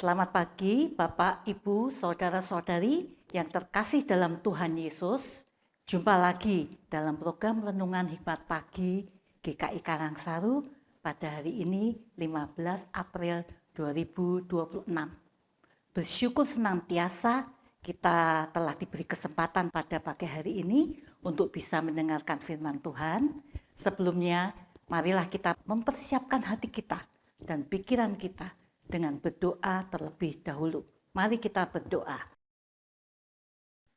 Selamat pagi Bapak, Ibu, Saudara-saudari yang terkasih dalam Tuhan Yesus. Jumpa lagi dalam program Renungan Hikmat Pagi GKI Karangsaru pada hari ini 15 April 2026. Bersyukur senantiasa kita telah diberi kesempatan pada pagi hari ini untuk bisa mendengarkan firman Tuhan. Sebelumnya, marilah kita mempersiapkan hati kita dan pikiran kita dengan berdoa terlebih dahulu. Mari kita berdoa.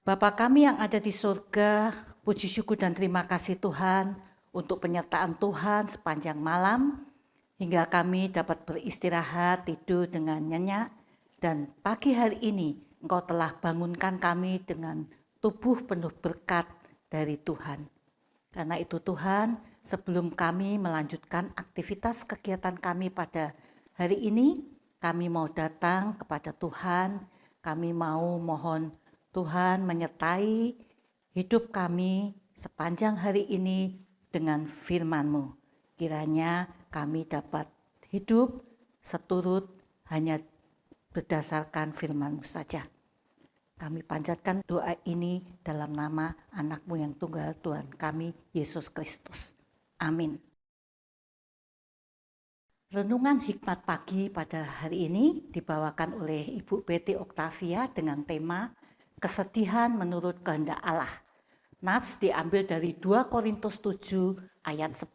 Bapa kami yang ada di surga, puji syukur dan terima kasih Tuhan untuk penyertaan Tuhan sepanjang malam, hingga kami dapat beristirahat, tidur dengan nyenyak, dan pagi hari ini Engkau telah bangunkan kami dengan tubuh penuh berkat dari Tuhan. Karena itu Tuhan, sebelum kami melanjutkan aktivitas kegiatan kami pada hari ini, kami mau datang kepada Tuhan, kami mau mohon Tuhan menyertai hidup kami sepanjang hari ini dengan firman-Mu. Kiranya kami dapat hidup seturut hanya berdasarkan firman-Mu saja. Kami panjatkan doa ini dalam nama anak-Mu yang tunggal Tuhan kami, Yesus Kristus. Amin. Renungan Hikmat Pagi pada hari ini dibawakan oleh Ibu Betty Octavia dengan tema Kesedihan menurut kehendak Allah. Nats diambil dari 2 Korintus 7 ayat 10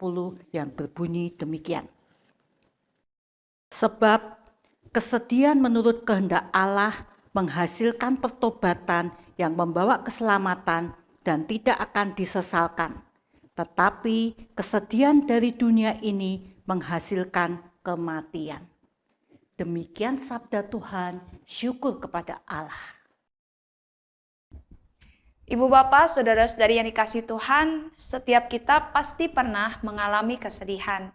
yang berbunyi demikian. Sebab kesedihan menurut kehendak Allah menghasilkan pertobatan yang membawa keselamatan dan tidak akan disesalkan. Tetapi kesedihan dari dunia ini menghasilkan kematian. Demikian sabda Tuhan, syukur kepada Allah. Ibu bapak, saudara-saudari yang dikasihi Tuhan, setiap kita pasti pernah mengalami kesedihan.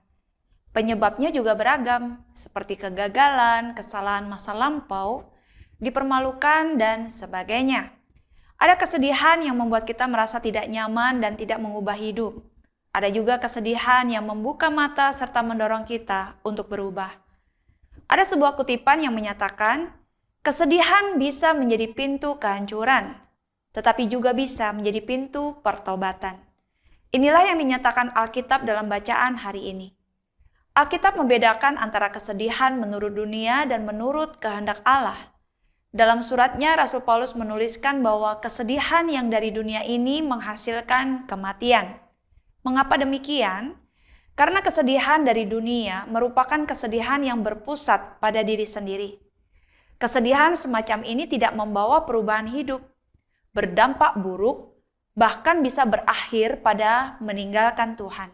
Penyebabnya juga beragam, seperti kegagalan, kesalahan masa lampau, dipermalukan, dan sebagainya. Ada kesedihan yang membuat kita merasa tidak nyaman dan tidak mengubah hidup. Ada juga kesedihan yang membuka mata serta mendorong kita untuk berubah. Ada sebuah kutipan yang menyatakan, kesedihan bisa menjadi pintu kehancuran, tetapi juga bisa menjadi pintu pertobatan. Inilah yang dinyatakan Alkitab dalam bacaan hari ini. Alkitab membedakan antara kesedihan menurut dunia dan menurut kehendak Allah. Dalam suratnya, Rasul Paulus menuliskan bahwa kesedihan yang dari dunia ini menghasilkan kematian. Mengapa demikian? Karena kesedihan dari dunia merupakan kesedihan yang berpusat pada diri sendiri. Kesedihan semacam ini tidak membawa perubahan hidup, berdampak buruk, bahkan bisa berakhir pada meninggalkan Tuhan.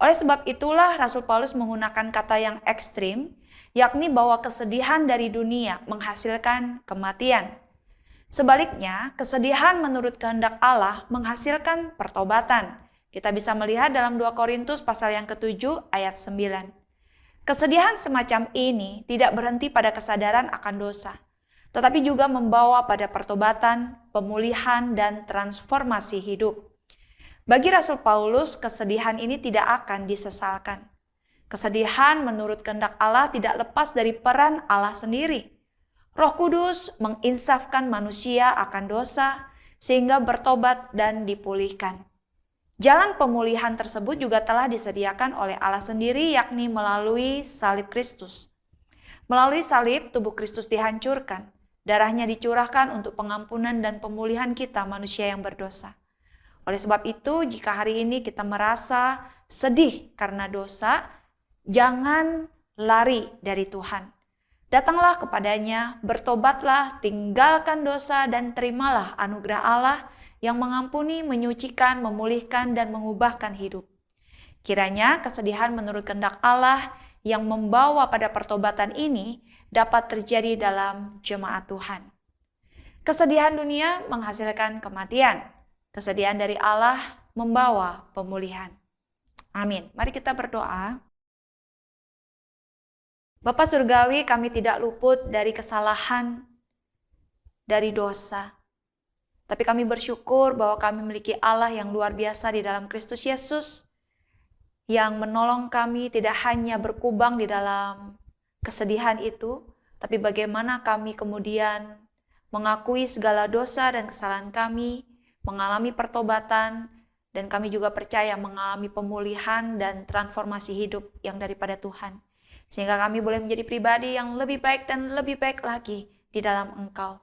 Oleh sebab itulah Rasul Paulus menggunakan kata yang ekstrim, yakni bahwa kesedihan dari dunia menghasilkan kematian. Sebaliknya, kesedihan menurut kehendak Allah menghasilkan pertobatan. Kita bisa melihat dalam 2 Korintus pasal yang ke-7 ayat 9. Kesedihan semacam ini tidak berhenti pada kesadaran akan dosa, tetapi juga membawa pada pertobatan, pemulihan, dan transformasi hidup. Bagi Rasul Paulus, kesedihan ini tidak akan disesalkan. Kesedihan menurut kehendak Allah tidak lepas dari peran Allah sendiri. Roh Kudus menginsafkan manusia akan dosa sehingga bertobat dan dipulihkan. Jalan pemulihan tersebut juga telah disediakan oleh Allah sendiri, yakni melalui salib Kristus. Melalui salib, tubuh Kristus dihancurkan. Darahnya dicurahkan untuk pengampunan dan pemulihan kita manusia yang berdosa. Oleh sebab itu, jika hari ini kita merasa sedih karena dosa, jangan lari dari Tuhan. Datanglah kepadanya, bertobatlah, tinggalkan dosa, dan terimalah anugerah Allah yang mengampuni, menyucikan, memulihkan, dan mengubahkan hidup. Kiranya kesedihan menurut kehendak Allah yang membawa pada pertobatan ini dapat terjadi dalam jemaat Tuhan. Kesedihan dunia menghasilkan kematian. Kesedihan dari Allah membawa pemulihan. Amin. Mari kita berdoa. Bapa Surgawi, kami tidak luput dari kesalahan, dari dosa. Tapi kami bersyukur bahwa kami memiliki Allah yang luar biasa di dalam Kristus Yesus, yang menolong kami tidak hanya berkubang di dalam kesedihan itu, tapi bagaimana kami kemudian mengakui segala dosa dan kesalahan kami, mengalami pertobatan, dan kami juga percaya mengalami pemulihan dan transformasi hidup yang daripada Tuhan. Sehingga kami boleh menjadi pribadi yang lebih baik dan lebih baik lagi di dalam Engkau.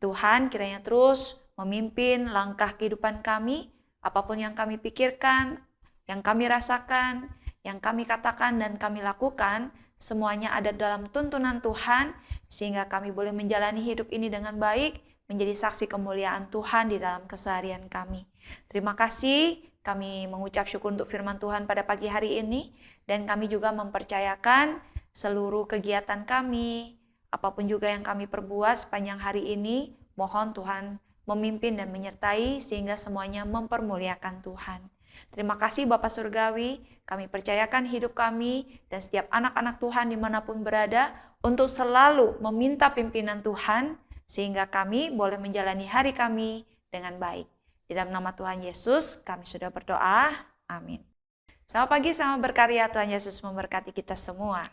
Tuhan kiranya terus memimpin langkah kehidupan kami, apapun yang kami pikirkan, yang kami rasakan, yang kami katakan dan kami lakukan, semuanya ada dalam tuntunan Tuhan, sehingga kami boleh menjalani hidup ini dengan baik, menjadi saksi kemuliaan Tuhan di dalam keseharian kami. Terima kasih, kami mengucap syukur untuk firman Tuhan pada pagi hari ini, dan kami juga mempercayakan seluruh kegiatan kami, apapun juga yang kami perbuat sepanjang hari ini, mohon Tuhan memimpin dan menyertai sehingga semuanya mempermuliakan Tuhan. Terima kasih Bapa Surgawi, kami percayakan hidup kami dan setiap anak-anak Tuhan dimanapun berada untuk selalu meminta pimpinan Tuhan sehingga kami boleh menjalani hari kami dengan baik. Di dalam nama Tuhan Yesus kami sudah berdoa, amin. Selamat pagi, selamat berkarya, Tuhan Yesus memberkati kita semua.